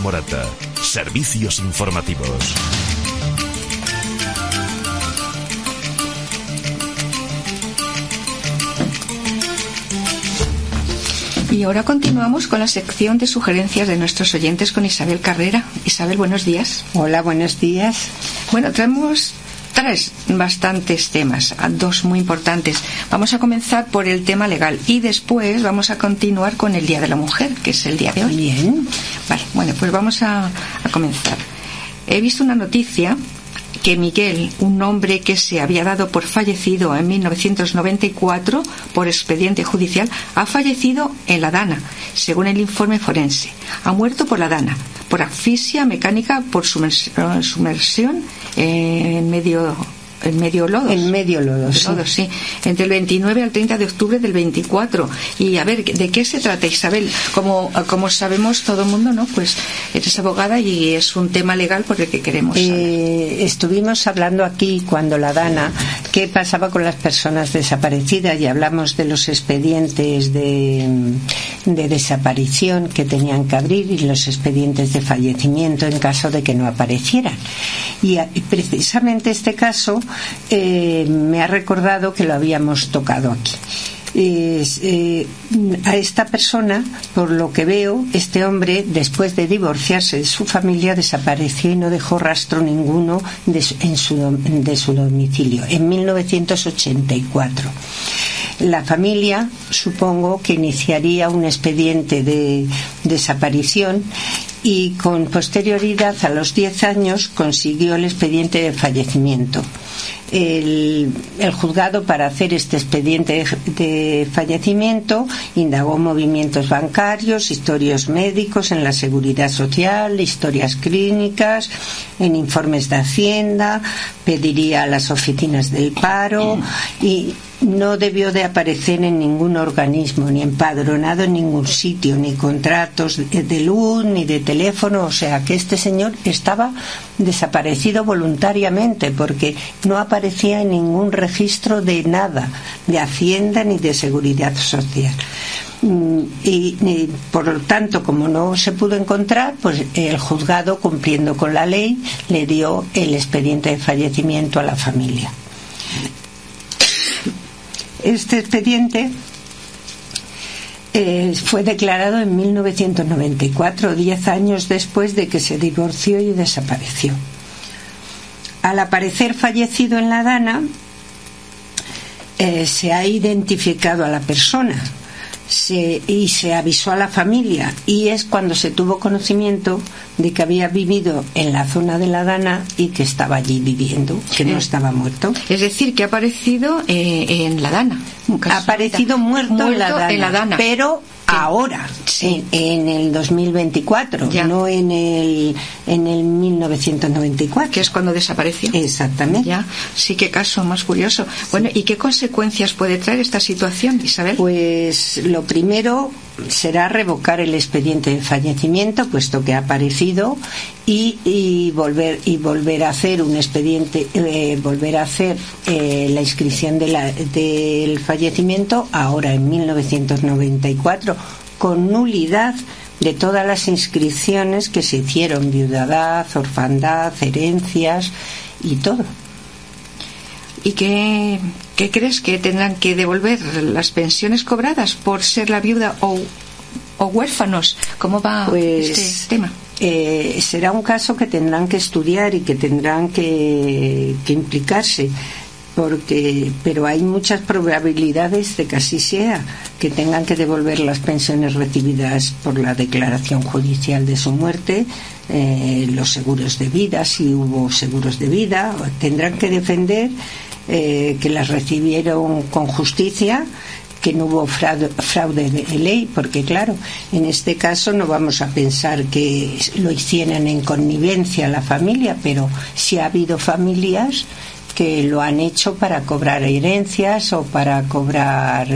Morata. Servicios informativos. Y ahora continuamos con la sección de sugerencias de nuestros oyentes con Isabel Carrera. Isabel, buenos días. Hola, buenos días. Bueno, traemos bastantes temas, dos muy importantes. Vamos a comenzar por el tema legal y después vamos a continuar con el Día de la Mujer, que es el día de hoy. Bien. Vale, bueno, pues vamos a comenzar. He visto una noticia que Miguel, un hombre que se había dado por fallecido en 1994 por expediente judicial, ha fallecido en la Dana, según el informe forense. Ha muerto por la Dana, por asfixia mecánica por sumersión en medio lodo. En medio lodo, sí. Sí. Entre el 29 al 30 de octubre del 24. Y a ver, ¿de qué se trata, Isabel? Como sabemos todo el mundo, ¿no? Pues eres abogada y es un tema legal por el que queremos hablar. Estuvimos hablando aquí cuando la Dana, qué pasaba con las personas desaparecidas, y hablamos de los expedientes de desaparición que tenían que abrir y los expedientes de fallecimiento en caso de que no aparecieran. Y precisamente este caso me ha recordado que lo habíamos tocado aquí. A esta persona, por lo que veo, este hombre, después de divorciarse de su familia, desapareció y no dejó rastro ninguno de su domicilio en 1984. La familia, supongo que iniciaría un expediente de desaparición y con posterioridad, a los 10 años, consiguió el expediente de fallecimiento. El juzgado, para hacer este expediente de fallecimiento, indagó movimientos bancarios, historias médicos en la seguridad social, historias clínicas, en informes de Hacienda, pediría a las oficinas del paro y no debió de aparecer en ningún organismo, ni empadronado en ningún sitio, ni contratos de luz, ni de teléfono. O sea que este señor estaba desaparecido voluntariamente, porque no aparecía en ningún registro de nada, de Hacienda ni de Seguridad Social. Y por lo tanto, como no se pudo encontrar, pues el juzgado, cumpliendo con la ley, le dio el expediente de fallecimiento a la familia. Este expediente fue declarado en 1994, 10 años después de que se divorció y desapareció. Al aparecer fallecido en la Dana, se ha identificado a la persona y se avisó a la familia, y es cuando se tuvo conocimiento de que había vivido en la zona de la Dana y que estaba allí viviendo, que no estaba muerto. Es decir, que ha aparecido en la Dana. Ha aparecido muerto en la Dana, pero ahora, sí, en el 2024, ya. No en el 1994. Que es cuando desapareció. Exactamente. Ya. Sí, qué caso más curioso. Bueno, ¿y qué consecuencias puede traer esta situación, Isabel? Pues lo primero será revocar el expediente de fallecimiento, puesto que ha aparecido, y volver a hacer un expediente, volver a hacer la inscripción del fallecimiento ahora en 1994, con nulidad de todas las inscripciones que se hicieron: viudedad, orfandad, herencias y todo. ¿Y qué crees que tendrán que devolver las pensiones cobradas por ser la viuda o huérfanos? ¿Cómo va este tema? Será un caso que tendrán que estudiar y que tendrán que implicarse, pero hay muchas probabilidades de que así sea, que tengan que devolver las pensiones recibidas por la declaración judicial de su muerte, los seguros de vida, si hubo seguros de vida, tendrán que defender que las recibieron con justicia, que no hubo fraude de ley, porque claro, en este caso no vamos a pensar que lo hicieran en connivencia la familia, pero sí ha habido familias que lo han hecho para cobrar herencias o para cobrar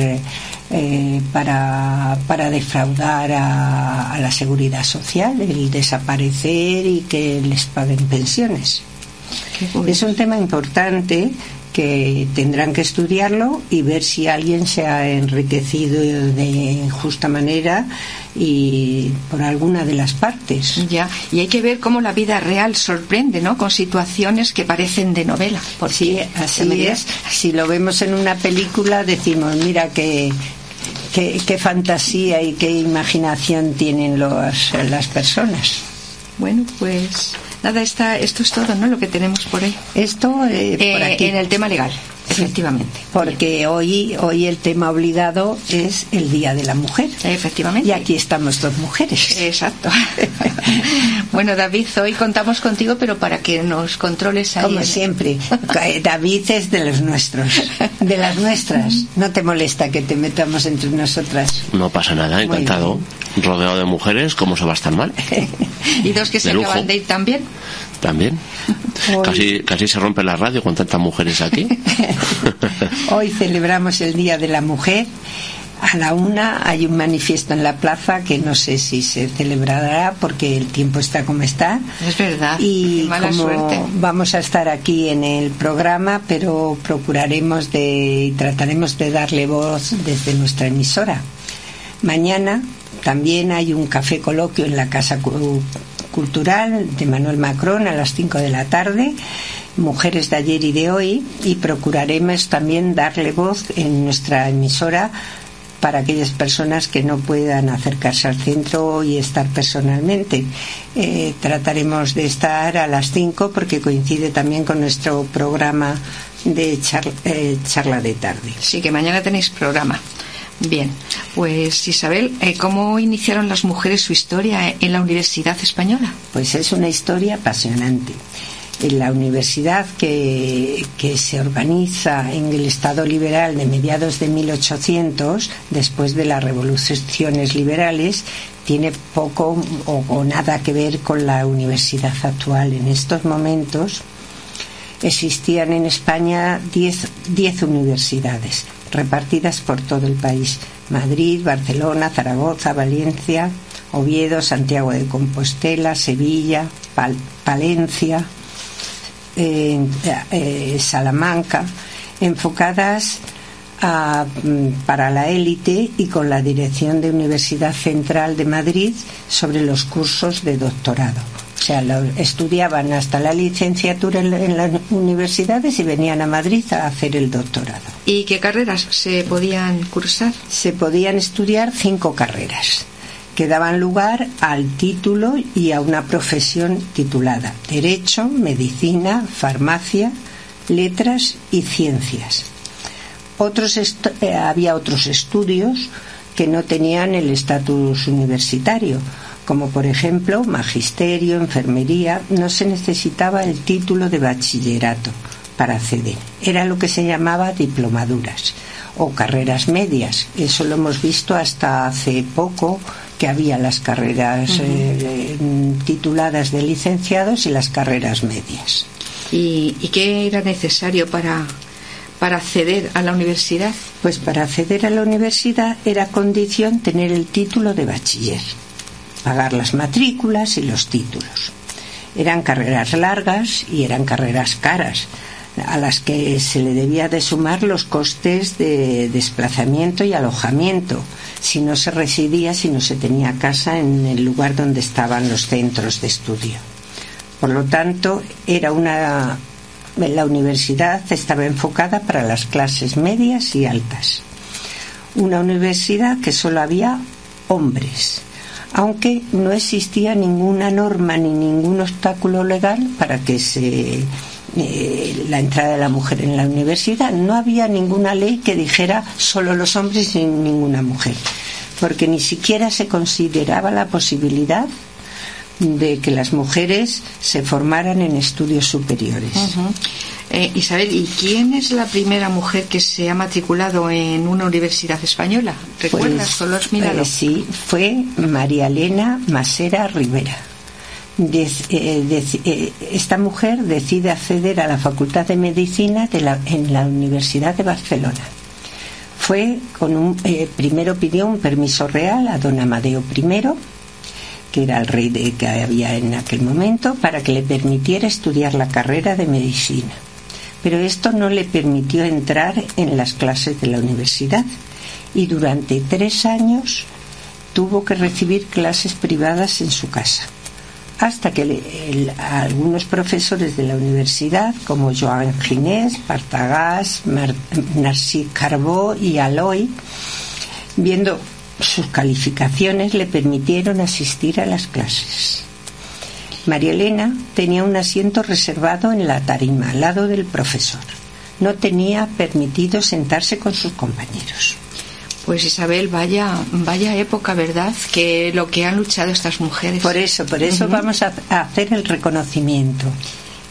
para defraudar a la seguridad social, el desaparecer y que les paguen pensiones. Es un tema importante que tendrán que estudiarlo y ver si alguien se ha enriquecido de justa manera y por alguna de las partes. Ya, y hay que ver cómo la vida real sorprende, ¿no? Con situaciones que parecen de novela. Sí, así es. Si lo vemos en una película decimos, mira qué fantasía y qué imaginación tienen las personas. Bueno, pues nada, esto es todo, ¿no? Lo que tenemos por ahí. Esto por aquí. En el tema legal, sí, efectivamente. Porque hoy el tema obligado es el Día de la Mujer. Efectivamente. Y aquí estamos dos mujeres. Exacto. Bueno, David, hoy contamos contigo, pero para que nos controles ahí. Como siempre. David es de los nuestros, de las nuestras. ¿No te molesta que te metamos entre nosotras? No pasa nada, encantado. Rodeado de mujeres, ¿cómo se va a estar mal? Y dos que se acaban de ir también. También. Casi se rompe la radio con tantas mujeres aquí. Hoy celebramos el Día de la Mujer. A la 1 hay un manifiesto en la plaza que no sé si se celebrará porque el tiempo está como está. Es verdad. Y qué mala como suerte. vamos a estar aquí en el programa, pero procuraremos y trataremos de darle voz desde nuestra emisora. Mañana también hay un café coloquio en la Casa Cultural de Manuel Macron a las 5 de la tarde, mujeres de ayer y de hoy, y procuraremos también darle voz en nuestra emisora para aquellas personas que no puedan acercarse al centro y estar personalmente. Trataremos de estar a las 5 porque coincide también con nuestro programa de charla de tarde. Sí, que mañana tenéis programa. Bien, pues Isabel, ¿cómo iniciaron las mujeres su historia en la Universidad Española? Pues es una historia apasionante. En la universidad que se organiza en el Estado liberal de mediados de 1800, después de las revoluciones liberales, tiene poco o nada que ver con la universidad actual. En estos momentos existían en España 10 universidades repartidas por todo el país: Madrid, Barcelona, Zaragoza, Valencia, Oviedo, Santiago de Compostela, Sevilla, Palencia, Salamanca, enfocadas para la élite y con la dirección de Universidad Central de Madrid sobre los cursos de doctorado. O sea, estudiaban hasta la licenciatura en las universidades y venían a Madrid a hacer el doctorado. ¿Y qué carreras se podían cursar? Se podían estudiar 5 carreras que daban lugar al título y a una profesión titulada: Derecho, Medicina, Farmacia, Letras y Ciencias. Había otros estudios que no tenían el estatus universitario, como por ejemplo magisterio, enfermería. No se necesitaba el título de bachillerato para acceder. Era lo que se llamaba diplomaduras o carreras medias. Eso lo hemos visto hasta hace poco, que había las carreras tituladas de licenciados y las carreras medias. ¿Y qué era necesario para acceder a la universidad? Pues para acceder a la universidad era condición tener el título de bachiller, pagar las matrículas y los títulos. Eran carreras largas y eran carreras caras, a las que se le debía de sumar los costes de desplazamiento y alojamiento, si no se residía, si no se tenía casa en el lugar donde estaban los centros de estudio. Por lo tanto, la universidad estaba enfocada para las clases medias y altas. Una universidad que solo había hombres, aunque no existía ninguna norma ni ningún obstáculo legal para que la entrada de la mujer en la universidad. No había ninguna ley que dijera solo los hombres y ninguna mujer, porque ni siquiera se consideraba la posibilidad de que las mujeres se formaran en estudios superiores. Isabel, ¿y quién es la primera mujer que se ha matriculado en una universidad española? ¿Recuerdas? Solo has mirado. Sí, fue María Elena Masera Rivera. Esta mujer decide acceder a la Facultad de Medicina en la Universidad de Barcelona. Fue primero pidió un permiso real a don Amadeo I, que era el rey que había en aquel momento, para que le permitiera estudiar la carrera de medicina. pero esto no le permitió entrar en las clases de la universidad y durante 3 años tuvo que recibir clases privadas en su casa, hasta que algunos profesores de la universidad, como Joan Ginés, Partagás, Narcís Carbó y Aloy, viendo sus calificaciones, le permitieron asistir a las clases. María Elena tenía un asiento reservado en la tarima, al lado del profesor. No tenía permitido sentarse con sus compañeros. Pues Isabel, vaya época, ¿verdad? Que lo que han luchado estas mujeres. Por eso vamos a hacer el reconocimiento.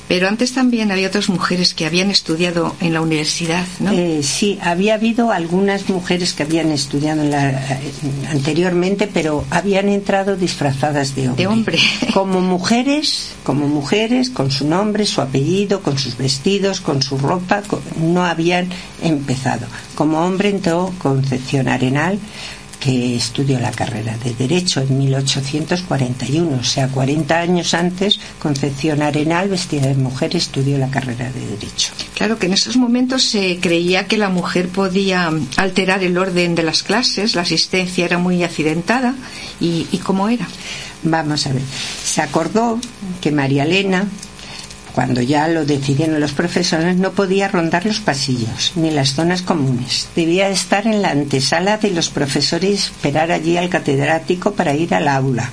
Pero antes también había otras mujeres que habían estudiado en la universidad, ¿no? Sí, había habido algunas mujeres que habían estudiado anteriormente, pero habían entrado disfrazadas de hombre. De hombre. Como mujeres, con su nombre, su apellido, con sus vestidos, con su ropa, no habían empezado. Como hombre entró Concepción Arenal, que estudió la carrera de Derecho en 1841, o sea, 40 años antes, Concepción Arenal, vestida de mujer, estudió la carrera de Derecho. Claro que en esos momentos se creía que la mujer podía alterar el orden de las clases, la asistencia era muy accidentada, ¿y cómo era? Vamos a ver, se acordó que María Elena, cuando ya lo decidieron los profesores, no podía rondar los pasillos ni las zonas comunes. Debía estar en la antesala de los profesores y esperar allí al catedrático para ir al aula.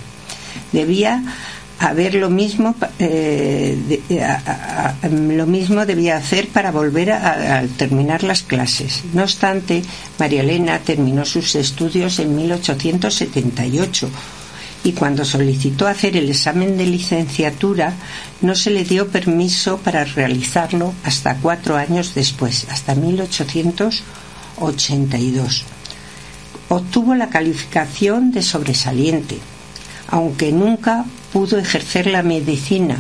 Debía haber lo mismo debía hacer para volver al terminar las clases. No obstante, María Elena terminó sus estudios en 1878. Y cuando solicitó hacer el examen de licenciatura, no se le dio permiso para realizarlo hasta 4 años después, hasta 1882. Obtuvo la calificación de sobresaliente, aunque nunca pudo ejercer la medicina,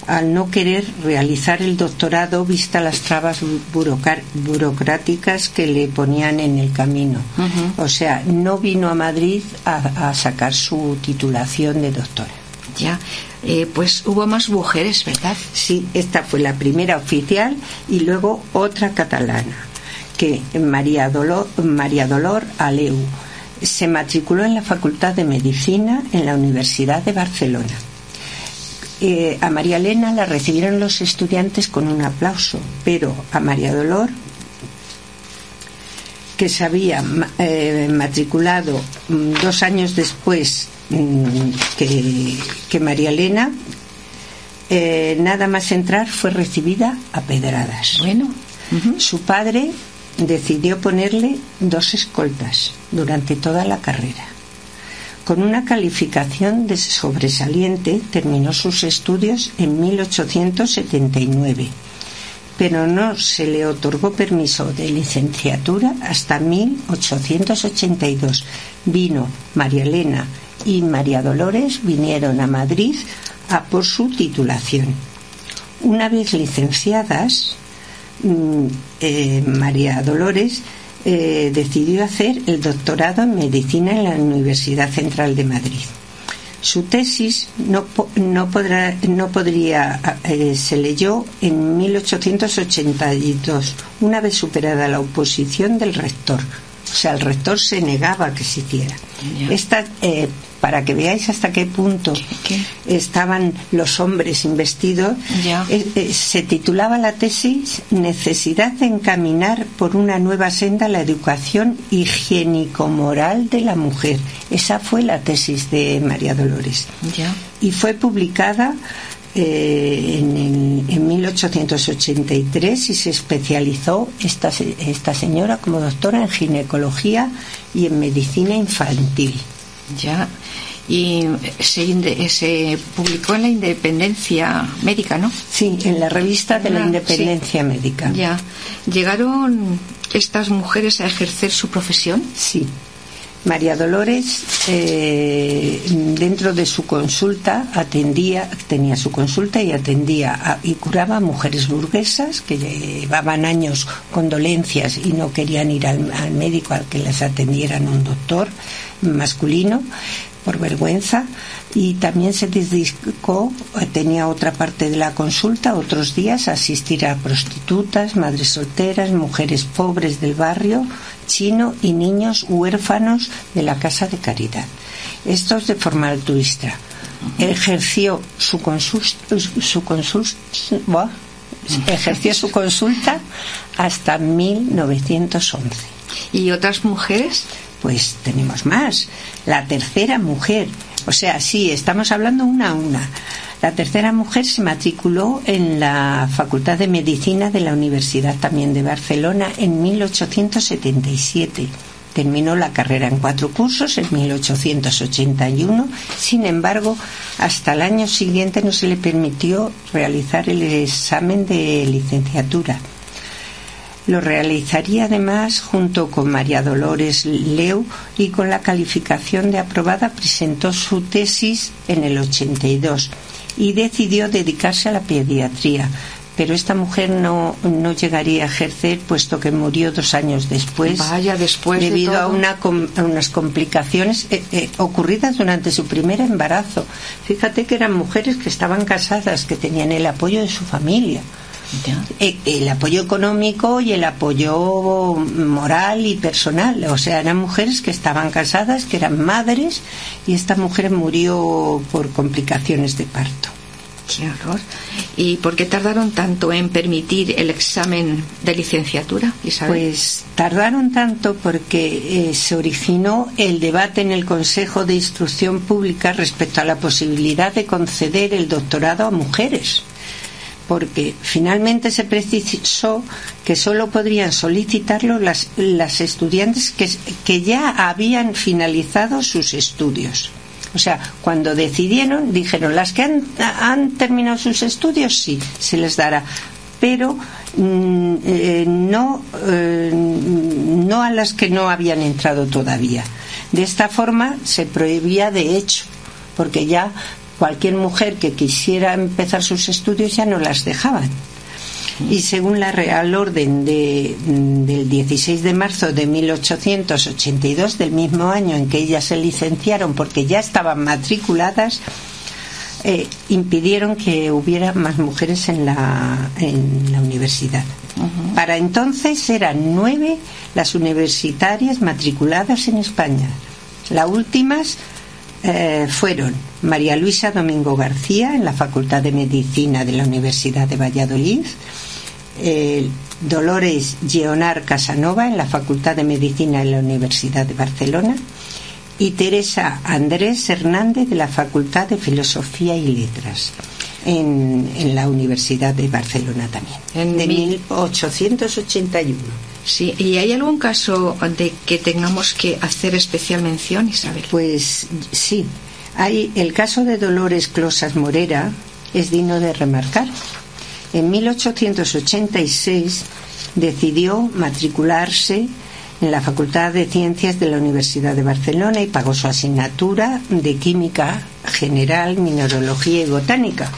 al no querer realizar el doctorado vista las trabas burocráticas que le ponían en el camino. O sea, no vino a Madrid a sacar su titulación de doctora. Ya, pues hubo más mujeres, ¿verdad? Sí, esta fue la primera oficial y luego otra catalana, que María Dolor Aleu. Se matriculó en la Facultad de Medicina en la Universidad de Barcelona. A María Elena la recibieron los estudiantes con un aplauso, pero a María Dolor, que se había matriculado 2 años después que María Elena, nada más entrar fue recibida a pedradas. Bueno, su padre decidió ponerle 2 escoltas durante toda la carrera. Con una calificación de sobresaliente terminó sus estudios en 1879, pero no se le otorgó permiso de licenciatura hasta 1882. Vino María Elena y María Dolores vinieron a Madrid a por su titulación. Una vez licenciadas, María Dolores decidió hacer el doctorado en medicina en la Universidad Central de Madrid. Su tesis se leyó en 1882, una vez superada la oposición del rector. O sea, el rector se negaba a que se hiciera. Esta, para que veáis hasta qué punto estaban los hombres investidos, se titulaba la tesis Necesidad de encaminar por una nueva senda la educación higiénico-moral de la mujer. Esa fue la tesis de María Dolores. Y fue publicada en 1883 y se especializó esta señora como doctora en ginecología y en medicina infantil. Y se publicó en la Independencia Médica, ¿no? Sí, en la revista de la Independencia Médica. ¿Llegaron estas mujeres a ejercer su profesión? Sí. María Dolores, dentro de su consulta, tenía su consulta y atendía y curaba a mujeres burguesas que llevaban años con dolencias y no querían ir al médico al que les atendiera un doctor masculino, por vergüenza, y también se dedicó, tenía otra parte de la consulta, otros días, a asistir a prostitutas, madres solteras, mujeres pobres del barrio chino y niños huérfanos de la Casa de Caridad. Estos de forma altruista. Ejerció su consulta hasta 1911. ¿Y otras mujeres? Pues tenemos más. La tercera mujer, o sea, sí, estamos hablando una a una. La tercera mujer se matriculó en la Facultad de Medicina de la Universidad también de Barcelona en 1877. Terminó la carrera en 4 cursos en 1881. Sin embargo, hasta el año siguiente no se le permitió realizar el examen de licenciatura. Lo realizaría además junto con María Dolores Leu, y con la calificación de aprobada presentó su tesis en el 82 y decidió dedicarse a la pediatría. Pero esta mujer no llegaría a ejercer, puesto que murió 2 años después. Vaya, después debido de todo. a unas complicaciones ocurridas durante su primer embarazo. Fíjate que eran mujeres que estaban casadas, que tenían el apoyo de su familia. El apoyo económico y el apoyo moral y personal. O sea, eran mujeres que estaban casadas, que eran madres, y esta mujer murió por complicaciones de parto. ¡Qué horror! ¿Y por qué tardaron tanto en permitir el examen de licenciatura, Isabel? Pues tardaron tanto porque se originó el debate en el Consejo de Instrucción Pública respecto a la posibilidad de conceder el doctorado a mujeres, porque finalmente se precisó que solo podrían solicitarlo las estudiantes que ya habían finalizado sus estudios. O sea, cuando decidieron, dijeron, las que han terminado sus estudios, sí, se les dará, pero no a las que no habían entrado todavía. De esta forma se prohibía de hecho, porque ya cualquier mujer que quisiera empezar sus estudios ya no las dejaban. Y según la Real Orden del 16 de marzo de 1882, del mismo año en que ellas se licenciaron, porque ya estaban matriculadas, impidieron que hubiera más mujeres en la universidad. Uh-huh. Para entonces eran 9 las universitarias matriculadas en España. Las últimas fueron María Luisa Domingo García en la Facultad de Medicina de la Universidad de Valladolid, Dolores Lleonar Casanova en la Facultad de Medicina de la Universidad de Barcelona, y Teresa Andrés Hernández de la Facultad de Filosofía y Letras en la Universidad de Barcelona también, de 1881. Sí, ¿y hay algún caso de que tengamos que hacer especial mención, Isabel? Pues sí, hay el caso de Dolores Closas Morera, es digno de remarcar. En 1886 decidió matricularse en la Facultad de Ciencias de la Universidad de Barcelona y pagó su asignatura de Química General, Mineralogía y Botánica.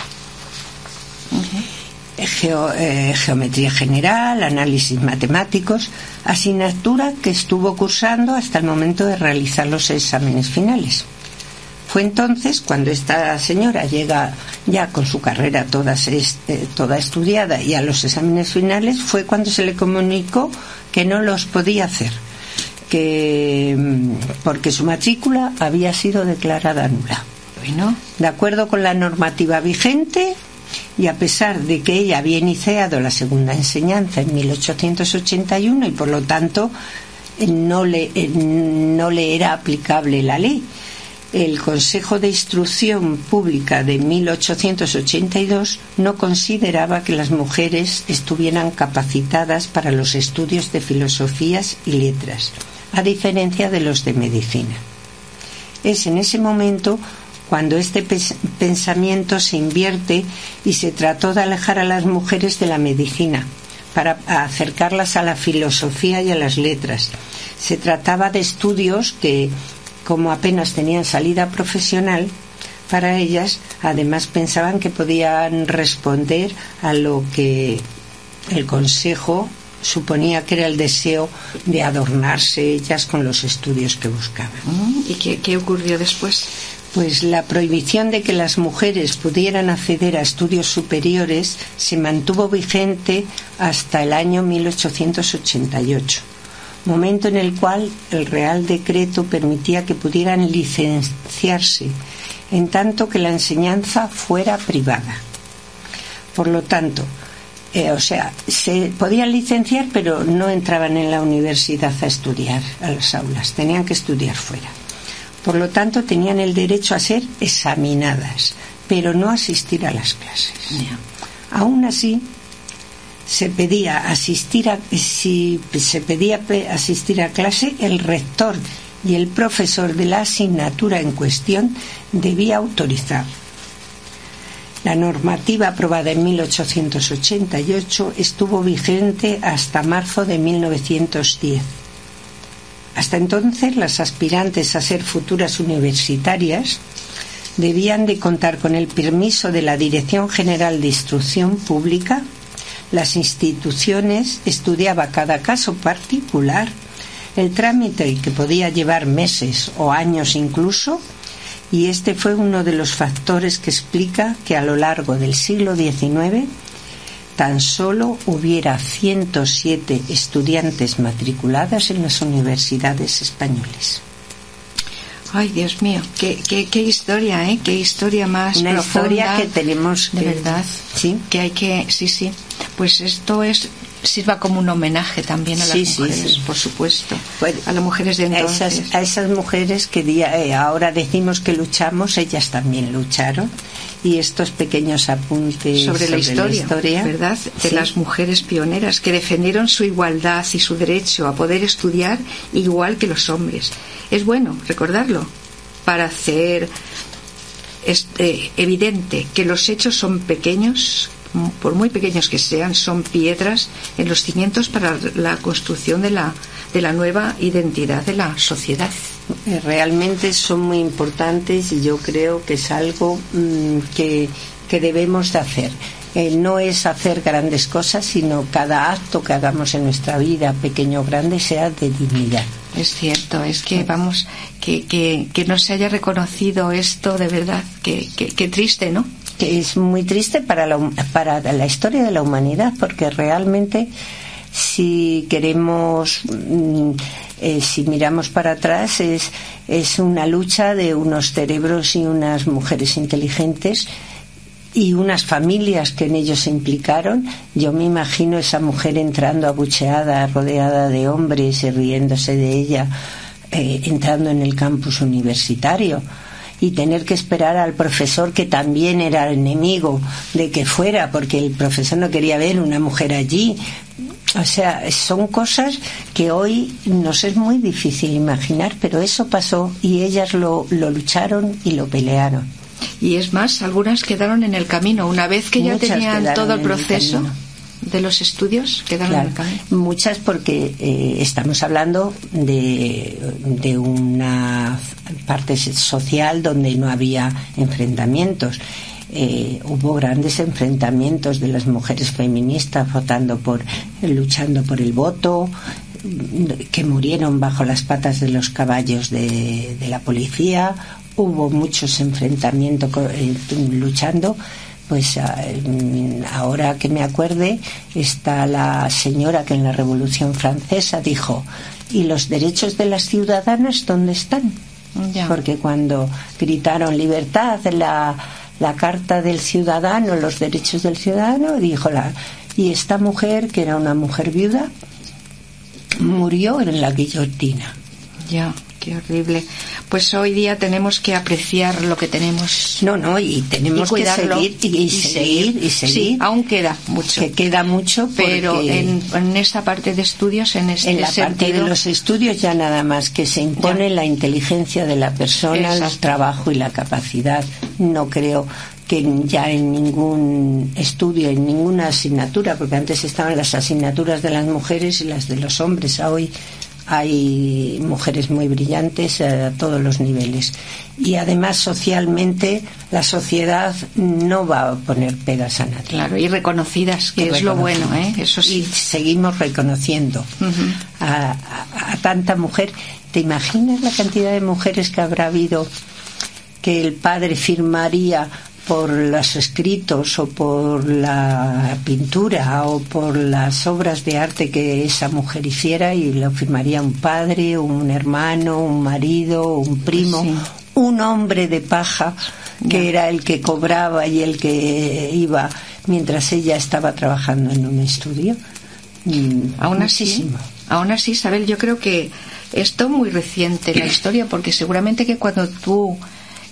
Geometría general, análisis matemáticos, asignatura que estuvo cursando hasta el momento de realizar los exámenes finales. Fue entonces cuando esta señora llega ya con su carrera toda estudiada y a los exámenes finales, fue cuando se le comunicó que no los podía hacer, porque su matrícula había sido declarada nula. Bueno, de acuerdo con la normativa vigente, y a pesar de que ella había iniciado la segunda enseñanza en 1881 y por lo tanto no le era aplicable la ley, el Consejo de Instrucción Pública de 1882 no consideraba que las mujeres estuvieran capacitadas para los estudios de filosofías y letras, a diferencia de los de medicina. Es en ese momento cuando este pensamiento se invierte y se trató de alejar a las mujeres de la medicina para acercarlas a la filosofía y a las letras. Se trataba de estudios que, como apenas tenían salida profesional, para ellas además pensaban que podían responder a lo que el Consejo suponía que era el deseo de adornarse ellas con los estudios que buscaban. ¿Y qué ocurrió después? Pues la prohibición de que las mujeres pudieran acceder a estudios superiores se mantuvo vigente hasta el año 1888, momento en el cual el Real Decreto permitía que pudieran licenciarse, en tanto que la enseñanza fuera privada. Por lo tanto, se podían licenciar, pero no entraban en la universidad a estudiar, a las aulas, tenían que estudiar fuera. Por lo tanto, tenían el derecho a ser examinadas, pero no asistir a las clases. Aún así, se pedía asistir a clase, el rector y el profesor de la asignatura en cuestión debía autorizar. La normativa aprobada en 1888 estuvo vigente hasta marzo de 1910. Hasta entonces, las aspirantes a ser futuras universitarias debían de contar con el permiso de la Dirección General de Instrucción Pública. Las instituciones estudiaban cada caso particular, el trámite que podía llevar meses o años incluso, y este fue uno de los factores que explica que a lo largo del siglo XIX tan solo hubiera 107 estudiantes matriculadas en las universidades españoles. Ay, Dios mío, qué historia, ¿eh? Qué historia más una profunda. Una historia que tenemos de verdad, sí, que hay que, sí. Pues esto sirva como un homenaje también a las mujeres, por supuesto, pues, a las mujeres de entonces. A esas mujeres que ahora decimos que luchamos, ellas también lucharon. Y estos pequeños apuntes sobre la historia, ¿verdad? De las mujeres pioneras que defendieron su igualdad y su derecho a poder estudiar igual que los hombres. Es bueno recordarlo para hacer evidente que los hechos son pequeños, por muy pequeños que sean, son piedras en los cimientos para la construcción de la nueva identidad de la sociedad. Realmente son muy importantes y yo creo que es algo que debemos de hacer. No es hacer grandes cosas, sino cada acto que hagamos en nuestra vida, pequeño o grande, sea de dignidad. Es cierto, es que vamos, que no se haya reconocido esto, de verdad, que triste, ¿no? Que es muy triste para la historia de la humanidad, porque realmente si queremos, si miramos para atrás, es una lucha de unos cerebros y unas mujeres inteligentes y unas familias que en ellos se implicaron. Yo me imagino esa mujer entrando abucheada, rodeada de hombres y riéndose de ella, entrando en el campus universitario, y tener que esperar al profesor, que también era enemigo de que fuera, porque el profesor no quería ver una mujer allí. O sea, son cosas que hoy nos es muy difícil imaginar, pero eso pasó y ellas lo lucharon y lo pelearon. Y es más, algunas quedaron en el camino. Una vez que ya tenían todo el proceso de los estudios, quedaron en el camino. Muchas, porque estamos hablando de una parte social donde no había enfrentamientos. Hubo grandes enfrentamientos de las mujeres feministas luchando por el voto, que murieron bajo las patas de los caballos de la policía. Hubo muchos enfrentamientos luchando. Pues ahora que me acuerde, está la señora que en la Revolución Francesa dijo: ¿y los derechos de las ciudadanas dónde están? Ya. Porque cuando gritaron libertad, la Carta del Ciudadano, los derechos del ciudadano, y esta mujer, que era una mujer viuda, murió en la guillotina. Ya, qué horrible. Pues hoy día tenemos que apreciar lo que tenemos. Y tenemos que seguir y seguir. Sí, aún queda mucho. Que queda mucho, pero en esta parte de estudios, en la parte de los estudios, ya nada más que se impone la inteligencia de la persona, el trabajo y la capacidad. No creo que ya en ningún estudio, en ninguna asignatura, porque antes estaban las asignaturas de las mujeres y las de los hombres. Hoy hay mujeres muy brillantes a todos los niveles. Y además socialmente la sociedad no va a poner pegas a nadie. Claro, y reconocidas, que es lo bueno, eso sí. Y seguimos reconociendo a tanta mujer. ¿Te imaginas la cantidad de mujeres que habrá habido que el padre firmaría por los escritos o por la pintura o por las obras de arte que esa mujer hiciera, y lo firmaría un padre, un hermano, un marido, un primo, sí, un hombre de paja que era el que cobraba y el que iba mientras ella estaba trabajando en un estudio? Aún así, Isabel, yo creo que esto muy reciente la historia, porque seguramente que cuando tú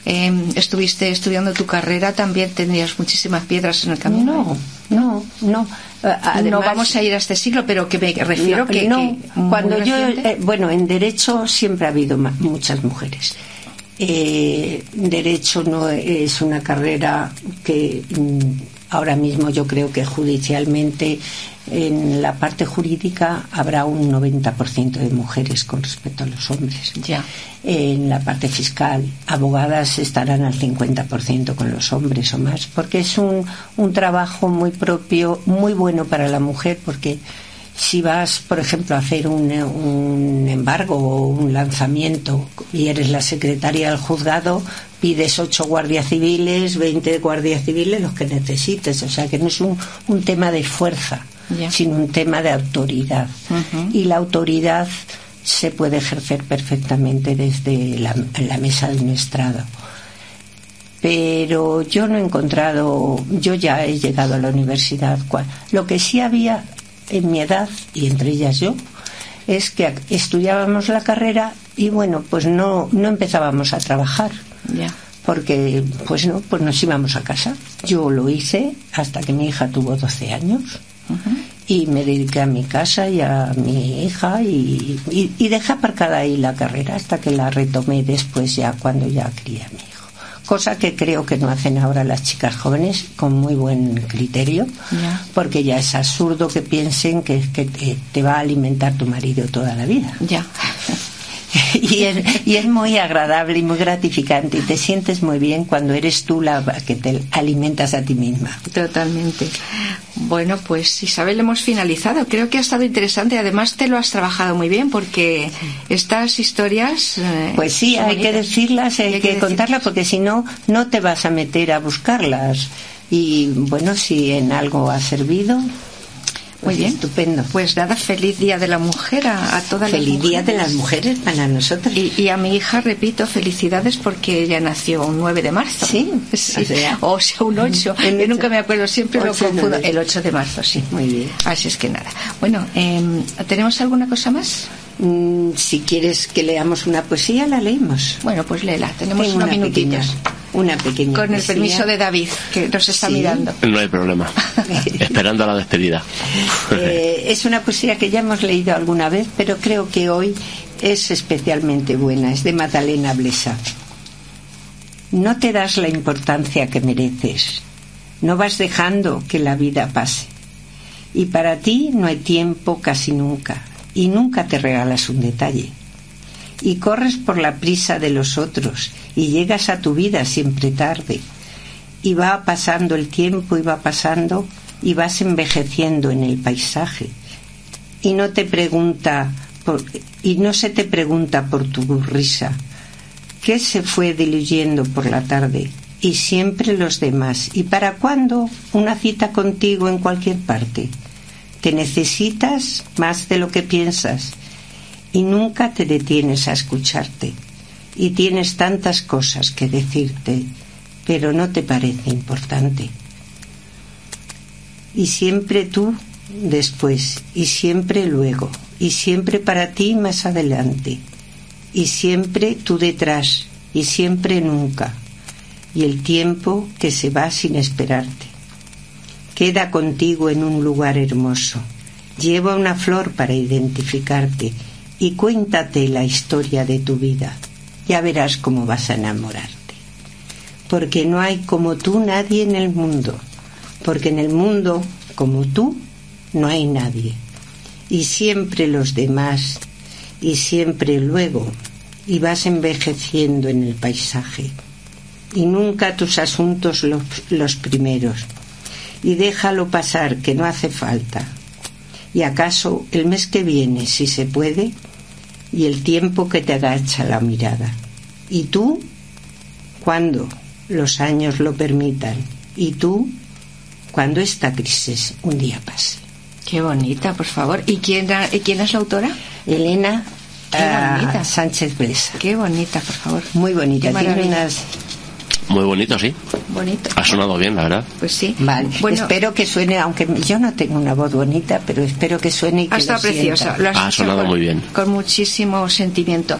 estuviste estudiando tu carrera también tendrías muchísimas piedras en el camino. No. Además, no vamos a ir a este siglo, pero que me refiero cuando yo en derecho siempre ha habido muchas mujeres. Derecho no es una carrera que ahora mismo yo creo que judicialmente en la parte jurídica habrá un 90% de mujeres con respecto a los hombres. Ya. En la parte fiscal, abogadas estarán al 50% con los hombres o más, porque es un trabajo muy propio, muy bueno para la mujer, porque si vas, por ejemplo, a hacer un embargo o un lanzamiento y eres la secretaria del juzgado, pides 8 guardias civiles, 20 guardias civiles, los que necesites. O sea, que no es un tema de fuerza, sino un tema de autoridad. Y la autoridad se puede ejercer perfectamente desde la mesa de un estrado. Pero yo no he encontrado, yo ya he llegado a la universidad. Lo que sí había en mi edad, y entre ellas yo, es que estudiábamos la carrera y bueno, pues no empezábamos a trabajar. Porque pues nos íbamos a casa. Yo lo hice hasta que mi hija tuvo 12 años. Y me dediqué a mi casa y a mi hija y dejé aparcada ahí la carrera hasta que la retomé después, ya cuando ya crié a mi hijo. Cosa que creo que no hacen ahora las chicas jóvenes, con muy buen criterio, porque ya es absurdo que piensen que te va a alimentar tu marido toda la vida. Y es muy agradable y muy gratificante, y te sientes muy bien cuando eres tú la que te alimentas a ti misma. Totalmente. Bueno, pues Isabel, hemos finalizado. Creo que ha estado interesante. Además te lo has trabajado muy bien, porque estas historias pues sí, hay que decirlas, hay que contarlas, porque si no te vas a meter a buscarlas. Y bueno, si en algo ha servido, muy bien, estupendo. Pues nada, feliz Día de la Mujer a todas las mujeres. Feliz Día de las Mujeres para nosotros. Y a mi hija, repito, felicidades, porque ella nació un 9 de marzo. Sí. O sea, un 8. Yo nunca me acuerdo, siempre lo confundo. El 8 de marzo, sí. Muy bien. Así es que nada. Bueno, ¿tenemos alguna cosa más? Si quieres que leamos una poesía, la leemos. Bueno, pues léela. Tenemos unos minutitos. Una pequeña con el poesía. Permiso de David, que nos está mirando. No hay problema. Esperando a la despedida. Es una poesía que ya hemos leído alguna vez, pero creo que hoy es especialmente buena. Es de Magdalena Blesa. No te das la importancia que mereces. No vas dejando que la vida pase. Y para ti no hay tiempo casi nunca. Y nunca te regalas un detalle. Y corres por la prisa de los otros y llegas a tu vida siempre tarde, y va pasando el tiempo y va pasando y vas envejeciendo en el paisaje, y no se te pregunta por tu risa, que se fue diluyendo por la tarde, y siempre los demás. ¿Y para cuándo una cita contigo en cualquier parte? Te necesitas más de lo que piensas y nunca te detienes a escucharte, y tienes tantas cosas que decirte, pero no te parece importante. Y siempre tú después, y siempre luego, y siempre para ti más adelante, y siempre tú detrás, y siempre nunca, y el tiempo que se va sin esperarte. Queda contigo en un lugar hermoso, lleva una flor para identificarte, y cuéntate la historia de tu vida. Ya verás cómo vas a enamorarte. Porque no hay como tú nadie en el mundo. Porque en el mundo, como tú, no hay nadie. Y siempre los demás, y siempre luego, y vas envejeciendo en el paisaje, y nunca tus asuntos los primeros, y déjalo pasar, que no hace falta, y acaso el mes que viene, si se puede, y el tiempo que te agacha la mirada, y tú, cuando los años lo permitan, y tú, cuando esta crisis un día pase. Qué bonita, por favor. ¿Y quién es la autora? Elena bonita. Sánchez Blesa. Qué bonita, por favor. Muy bonita. Tiene unas... Muy bonito, sí. Bonito. Ha sonado bien, la verdad. Pues sí. Vale. Bueno, espero que suene, aunque yo no tengo una voz bonita, pero espero que suene y que ha estado lo sienta. preciosa. Lo has Ha hecho sonado muy bien. Con muchísimo sentimiento.